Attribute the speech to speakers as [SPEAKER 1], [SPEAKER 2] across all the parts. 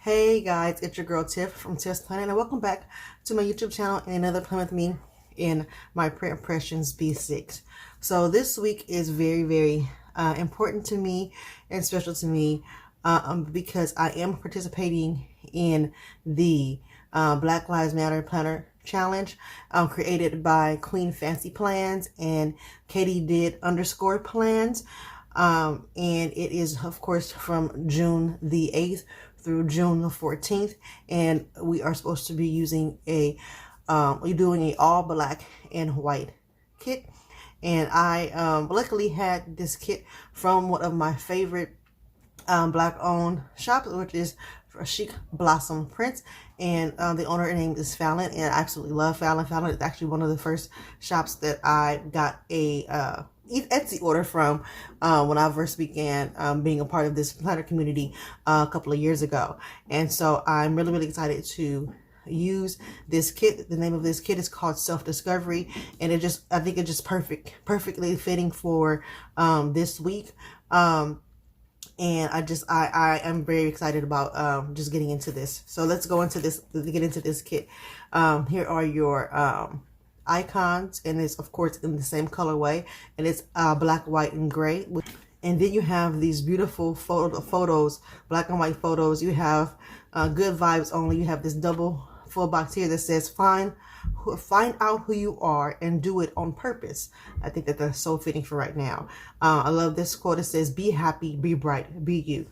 [SPEAKER 1] Hey guys, it's your girl Tiff from Tiffsplanit, and welcome back to my YouTube channel and another plan with me in my Print Pressions B6. So this week is very important to me and special to me because I am participating in the Black Lives Matter Planner Challenge created by Queen Fancy Plans and Katie did _plans. And it is, of course, from June the 8th through June the 14th, and we are supposed to be using we're doing a all black and white kit. And I luckily had this kit from one of my favorite black owned shops, which is Chic Blossom Prints, and the owner name is Fallon, and I absolutely love Fallon. Fallon is actually one of the first shops that I got a Etsy order from when I first began being a part of this planner community a couple of years ago. And so I'm really excited to use this kit. The name of this kit is called Self Discovery, and I think it's just perfectly fitting for this week. And I am very excited about just getting into this. So let's go into this, get into this kit. Here are your icons, and it's of course in the same colorway, and it's black, white, and gray. And then you have these beautiful photos, black and white photos. You have good vibes only. You have this double full box here that says find out who you are and do it on purpose. I think that that's so fitting for right now. I love this quote. It says, be happy, be bright, be you.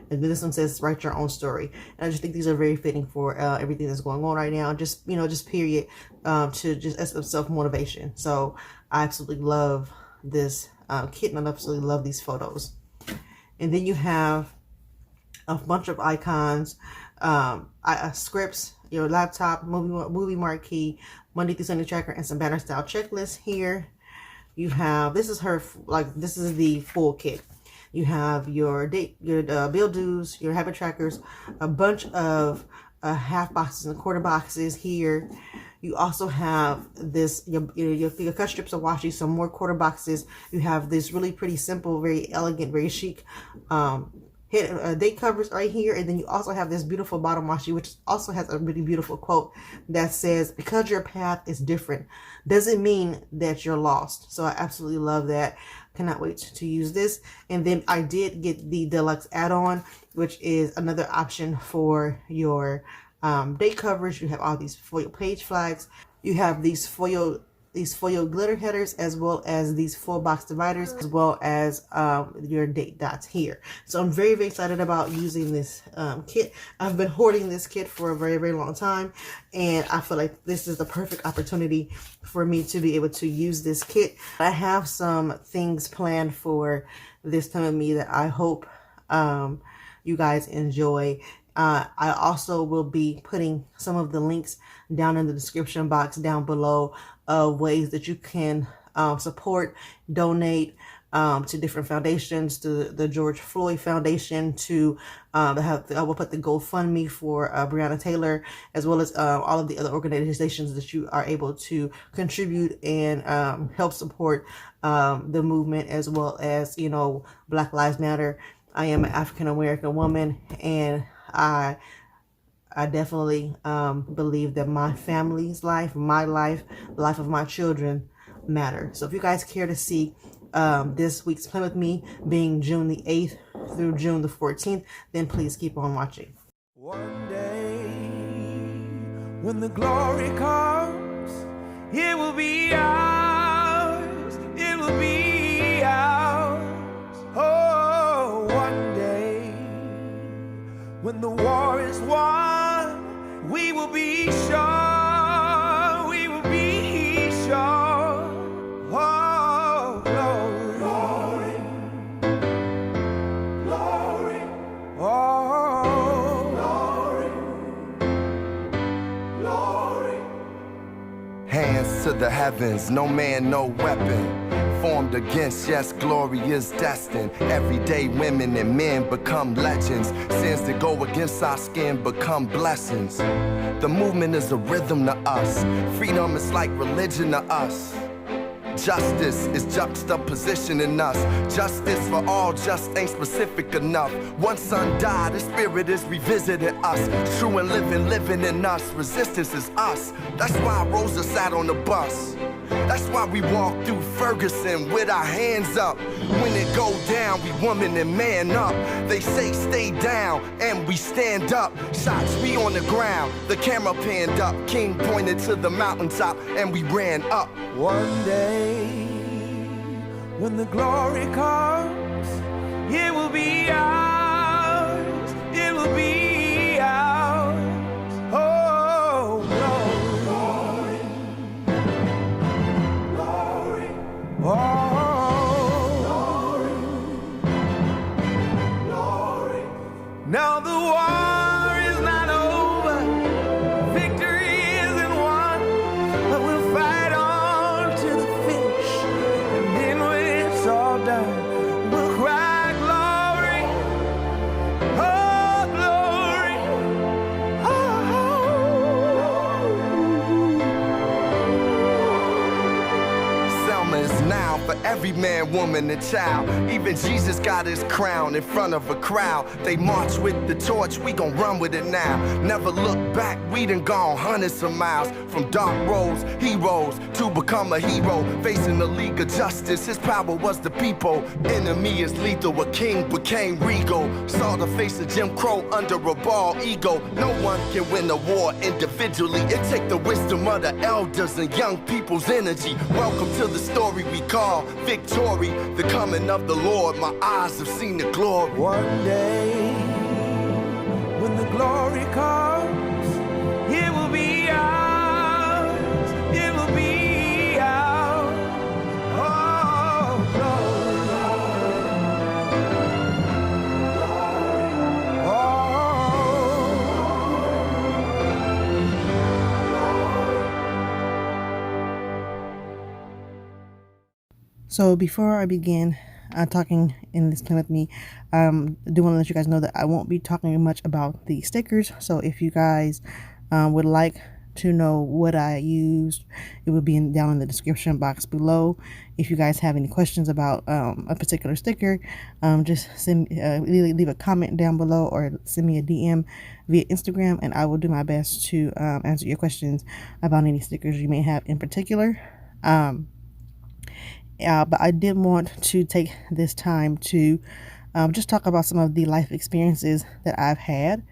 [SPEAKER 1] And then this one says, write your own story. And I just think these are very fitting for everything that's going on right now. Just, just period, to just as self-motivation. So I absolutely love this kit, and I absolutely love these photos. And then you have a bunch of icons, scripts, your laptop, movie marquee, Monday through Sunday tracker, and some banner style checklists here. You have, this is the full kit. You have your bill dues, your habit trackers, a bunch of half boxes and quarter boxes here. You also have this, your cut strips of washi, some more quarter boxes. You have this really pretty simple, very elegant, very chic date covers right here. And then you also have this beautiful bottom washi, which also has a really beautiful quote that says, because your path is different doesn't mean that you're lost. So I absolutely love that. Cannot wait to use this. And then I did get the deluxe add-on, which is another option for your date covers. You have all these foil page flags. You have these foil glitter headers, as well as these full box dividers, as well as your date dots here. So I'm very excited about using this kit. I've been hoarding this kit for a very long time, and I feel like this is the perfect opportunity for me to be able to use this kit. I have some things planned for this time of me that I hope you guys enjoy. I also will be putting some of the links down in the description box down below of ways that you can support, donate to different foundations, to the George Floyd Foundation, to I will put the GoFundMe for Breonna Taylor, as well as all of the other organizations that you are able to contribute and help support the movement, as well as, Black Lives Matter. I am an African American woman, and I definitely believe that my family's life, my life, the life of my children matter. So if you guys care to see this week's Plan With Me being June the 8th through June the 14th, then please keep on watching.
[SPEAKER 2] One day, when the glory comes, it will be ours, it will be ours. Oh, one day, when the war is won, we will be sure, we will be sure. Oh, glory, glory, glory. Oh, glory, glory.
[SPEAKER 3] Hands to the heavens, no man, no weapon formed against, yes, glory is destined. Everyday women and men become legends. Sins that go against our skin become blessings. The movement is a rhythm to us. Freedom is like religion to us. justice is juxtapositioning us. Justice for all just ain't specific enough. One son died, the spirit is revisiting us. True and living in us. Resistance is us. That's why Rosa sat on the bus. That's why we walk through Ferguson with our hands up. When it go down, we woman and man up. They say stay down, and we stand up. Shots, we on the ground, the camera panned up. King pointed to the mountaintop, and we ran up.
[SPEAKER 2] One day, when the glory comes, it will be ours. It will be ours. Oh, glory. Glory. Oh, glory. Glory. Now the war is not over. Victory isn't won, but we'll fight on to the finish. And then when it's all done, we'll cry glory. Oh, glory.
[SPEAKER 3] Selma is now for every man, woman, and child. Even Jesus got his crown in front of a crowd. They march with the torch, we gon' run with it now. Never look back, we done gone hundreds of miles. From dark roads, heroes, to become a hero. Facing the League of Justice, his power was the people. Enemy is lethal, a king became regal. Saw the face of Jim Crow under a bald ego. No one can win a war individually. It take the wisdom of the elders and young people's energy. Welcome to the story we call victory. The coming of the Lord, my eyes have seen the glory.
[SPEAKER 2] One day, when the glory comes, it will be ours. It will be ours. Oh, glory.
[SPEAKER 1] So before I begin talking in this plan with me, I do want to let you guys know that I won't be talking much about the stickers. So if you guys would like to know what I used, it will be down in the description box below. If you guys have any questions about a particular sticker, just leave a comment down below or send me a DM via Instagram, and I will do my best to answer your questions about any stickers you may have in particular. But I did want to take this time to just talk about some of the life experiences that I've had,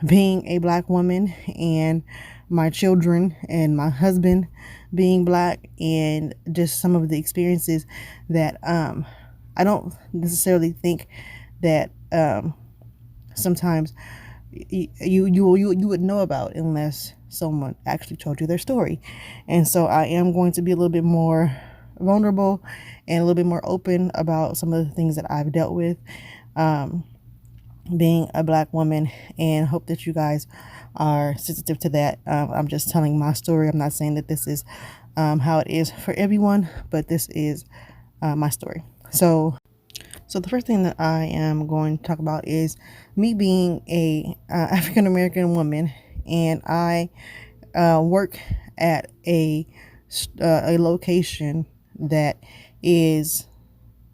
[SPEAKER 1] being a Black woman, and my children and my husband being Black, and just some of the experiences that I don't necessarily think that sometimes you would know about unless someone actually told you their story. And so I am going to be a little bit more vulnerable and a little bit more open about some of the things that I've dealt with being a Black woman, and hope that you guys are sensitive to that. I'm just telling my story. I'm not saying that this is how it is for everyone, but this is my story. So the first thing that I am going to talk about is me being a African American woman, and I work at a location that is,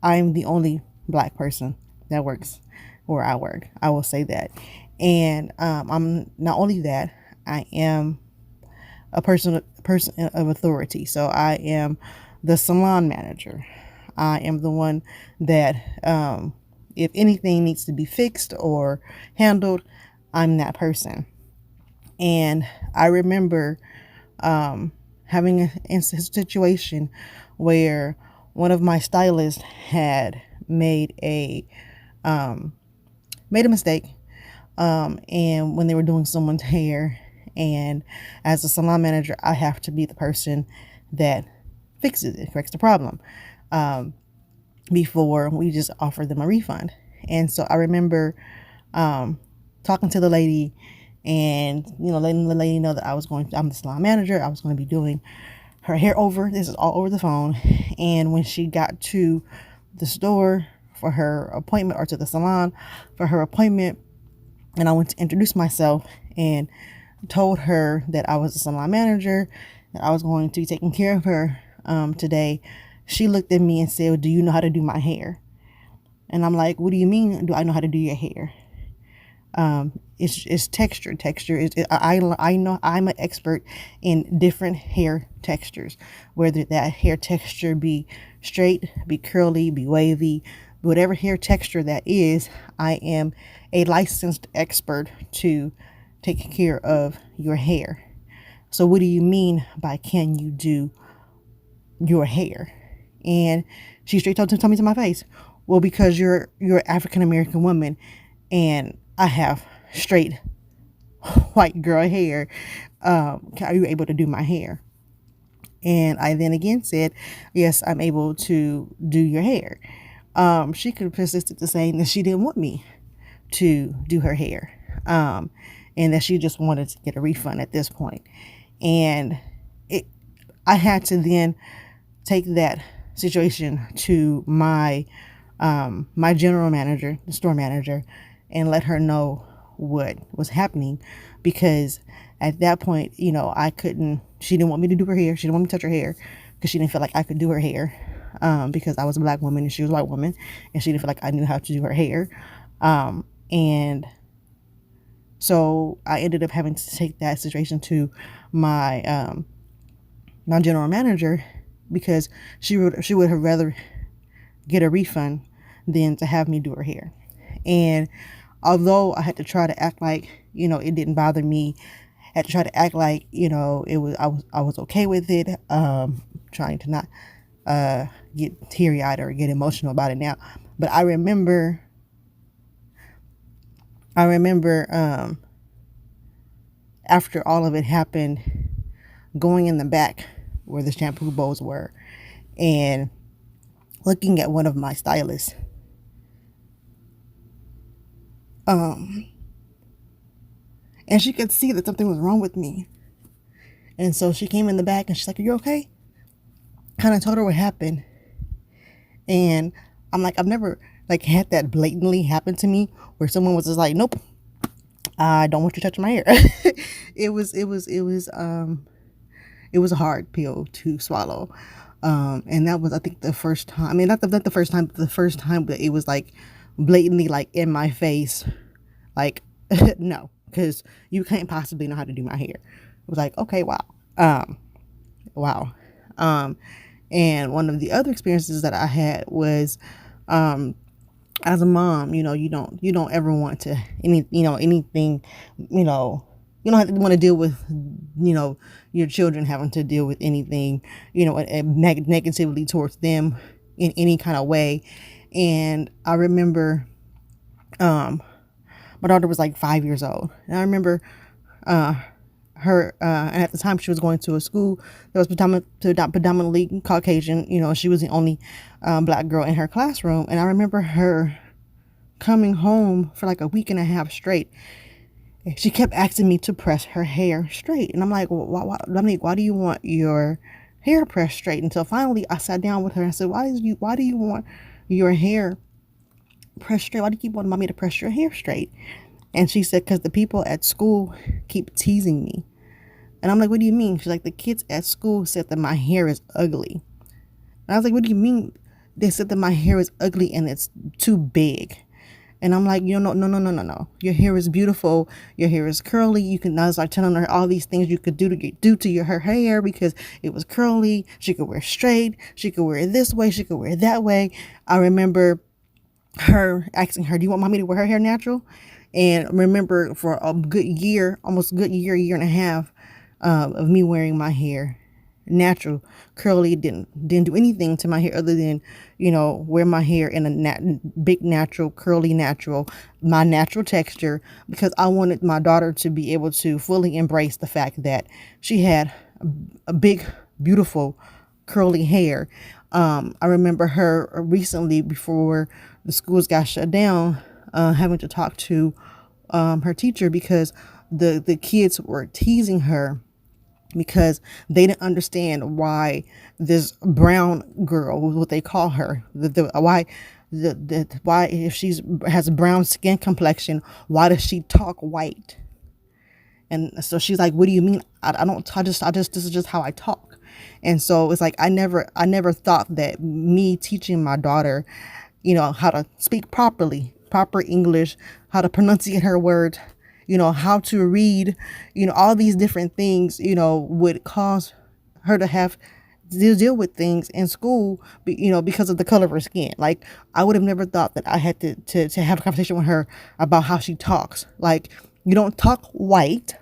[SPEAKER 1] I'm the only Black person that works where I work. I will say that. And I'm not only that, I am a person of authority. So I am the salon manager. I am the one that if anything needs to be fixed or handled, I'm that person. And I remember having a situation where one of my stylists had made a mistake, and when they were doing someone's hair, and as a salon manager, I have to be the person that fixes it, corrects the problem, before we just offer them a refund. And so I remember talking to the lady, and letting the lady know that I'm the salon manager. I was going to be doing her hair over. This is all over the phone. And when she got to the store for her appointment, or to the salon for her appointment, and I went to introduce myself and told her that I was a salon manager, that I was going to be taking care of her today, she looked at me and said, "Do you know how to do my hair?" And I'm like, "What do you mean? Do I know how to do your hair?" It's texture. I know I'm an expert in different hair textures, whether that hair texture be straight, be curly, be wavy, whatever hair texture that is. I am a licensed expert to take care of your hair. So what do you mean by can you do your hair? And she straight told me to my face, "Well, because you're an African American woman and I have straight white girl hair, are you able to do my hair?" And I then again said, "Yes, I'm able to do your hair." She could have persisted to saying that she didn't want me to do her hair, and that she just wanted to get a refund at this point. And I had to then take that situation to my my general manager, the store manager, and let her know what was happening, because at that point, she didn't want me to do her hair. She didn't want me to touch her hair because she didn't feel like I could do her hair, because I was a black woman and she was a white woman, and she didn't feel like I knew how to do her hair. And so I ended up having to take that situation to my my general manager, because she would have rather get a refund than to have me do her hair. And although I had to try to act like, it didn't bother me, I had to try to act like, I was okay with it, trying to not get teary-eyed or get emotional about it now. But I remember after all of it happened, going in the back where the shampoo bowls were and looking at one of my stylists. And she could see that something was wrong with me. And so she came in the back and she's like, "Are you okay?" Kind of told her what happened. And I'm like, I've never had that blatantly happen to me where someone was just like, "Nope, I don't want you touching my hair." It was a hard pill to swallow. And that was, I think, the first time. I mean, not the first time, but the first time that it was blatantly in my face, no, because you can't possibly know how to do my hair. It was like, okay, wow. Wow. And one of the other experiences that I had was, as a mom, you don't ever want to anything, you don't want to deal with, your children having to deal with anything, negatively towards them in any kind of way. And I remember, my daughter was 5 years old, and I remember, her, and at the time she was going to a school that was predominantly Caucasian. She was the only black girl in her classroom. And I remember her coming home for a week and a half straight. She kept asking me to press her hair straight. And I'm like, "Well, why do you want your hair pressed straight?" Until finally I sat down with her and said, why do you want your hair pressed straight? Why do you keep wanting mommy to press your hair straight? And she said, "Because the people at school keep teasing me." And I'm like, "What do you mean?" She's like, "The kids at school said that my hair is ugly." And I was like, "What do you mean?" They said that my hair is ugly and it's too big. And I'm like, no. Your hair is beautiful. Your hair is curly. You can now start telling her all these things you could do to her hair because it was curly. She could wear straight. She could wear it this way. She could wear it that way. I remember her asking her, "Do you want mommy to wear her hair natural?" And remember for a good year, almost a good year and a half, of me wearing my hair natural, curly, didn't do anything to my hair other than, wear my hair in a big natural, curly natural, my natural texture, because I wanted my daughter to be able to fully embrace the fact that she had a big, beautiful, curly hair. I remember her recently, before the schools got shut down, having to talk to her teacher because the kids were teasing her because they didn't understand why this brown girl, what they call her, why if she's has a brown skin complexion, why does she talk white? And so she's like, "What do you mean? I just this is just how I talk." And so it's like I never thought that me teaching my daughter, you know, how to speak proper English, how to pronunciate her words, you know, how to read, you know, all these different things, you know, would cause her to have to deal with things in school, you know, because of the color of her skin. Like, I would have never thought that I had to have a conversation with her about how she talks. Like, you don't talk white.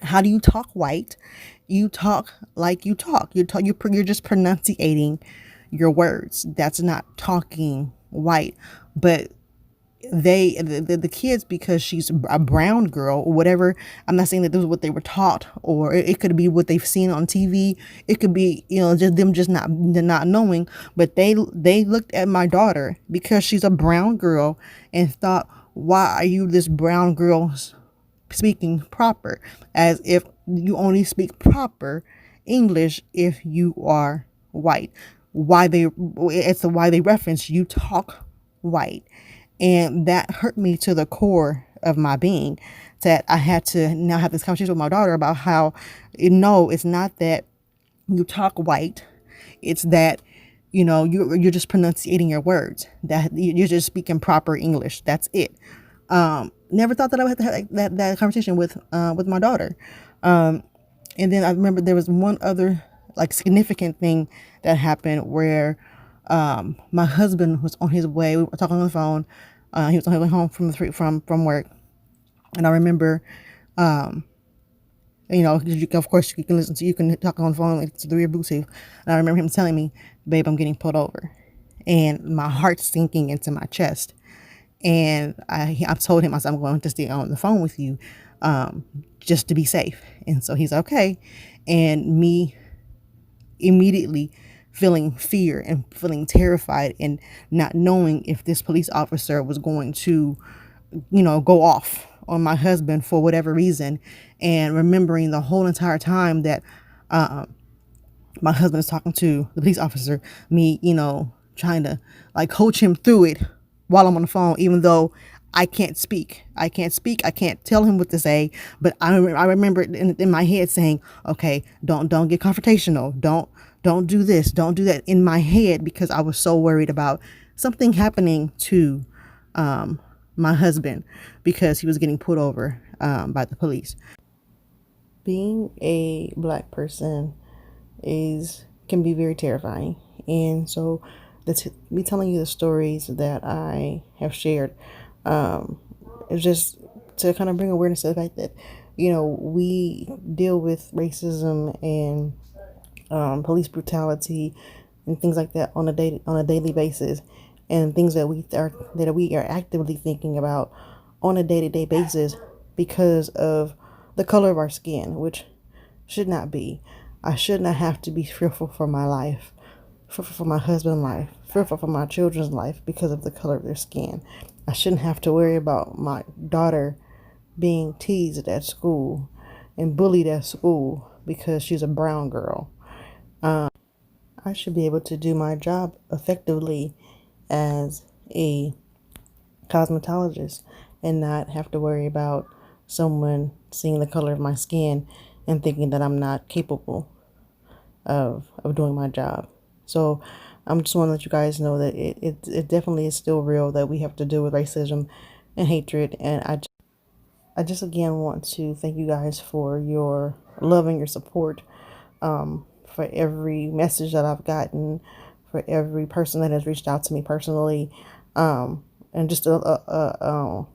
[SPEAKER 1] How do you talk white? You talk like you talk. You're just pronunciating your words. That's not talking white. But the kids, because she's a brown girl or whatever, I'm not saying that this is what they were taught, or it could be what they've seen on TV. It could be, you know, just them just not knowing, but they looked at my daughter because she's a brown girl and thought, why are you this brown girl speaking proper? As if you only speak proper English if you are white. Why they reference you talk white. And that hurt me to the core of my being, that I had to now have this conversation with my daughter about how, no, it's not that you talk white. It's that, you know, you're just pronunciating your words, that you're just speaking proper English. That's it. Never thought that I would have to have that conversation with my daughter. And then I remember there was one other like significant thing that happened where my husband was on his way. We were talking on the phone. He was on his way home from work, and I remember, you know, of course you can talk on the phone through your Bluetooth. And I remember him telling me, "Babe, I'm getting pulled over," and my heart sinking into my chest. And I told him, I said, "I'm going to stay on the phone with you, just to be safe." And so he's okay, and me immediately feeling fear and feeling terrified and not knowing if this police officer was going to, you know, go off on my husband for whatever reason. And remembering the whole entire time that my husband is talking to the police officer, me, you know, trying to like coach him through it while I'm on the phone, even though I can't speak. I can't tell him what to say. But I remember in my head saying, okay, don't get confrontational. Don't do this. Don't do that, in my head, because I was so worried about something happening to my husband because he was getting pulled over by the police. Being a Black person can be very terrifying. And so me telling you the stories that I have shared, it's just to kind of bring awareness to the fact that, you know, we deal with racism and police brutality and things like that on a daily basis, and things that we are actively thinking about on a day-to-day basis because of the color of our skin, which should not be. I should not have to be fearful for my life, fearful for my husband's life, fearful for my children's life because of the color of their skin. I shouldn't have to worry about my daughter being teased at school and bullied at school because she's a brown girl. I should be able to do my job effectively as a cosmetologist and not have to worry about someone seeing the color of my skin and thinking that I'm not capable of doing my job. So I'm just want to let you guys know that it definitely is still real, that we have to deal with racism and hatred. And I just again want to thank you guys for your love and your support, for every message that I've gotten, for every person that has reached out to me personally, and just the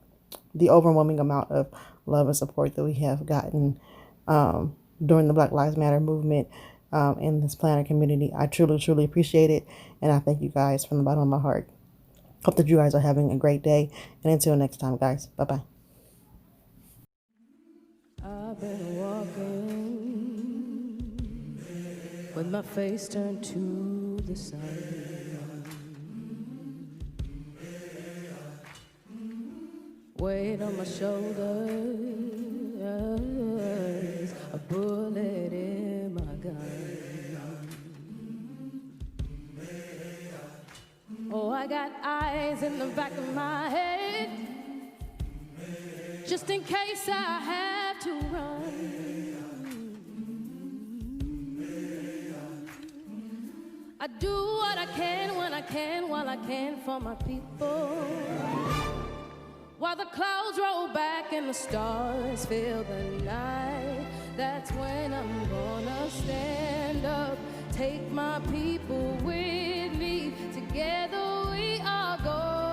[SPEAKER 1] overwhelming amount of love and support that we have gotten during the Black Lives Matter movement in this planner community. I truly appreciate it, and I thank you guys from the bottom of my heart. Hope that you guys are having a great day, and until next time, guys, bye-bye.
[SPEAKER 4] I've been walking with my face turned to the side, weight on my shoulders, a bullet in my gun. Oh, I got eyes in the back of my head, just in case I have to run. I do what I can when I can, while I can for my people. While the clouds roll back and the stars fill the night, that's when I'm gonna stand up, take my people with me. Together we are going.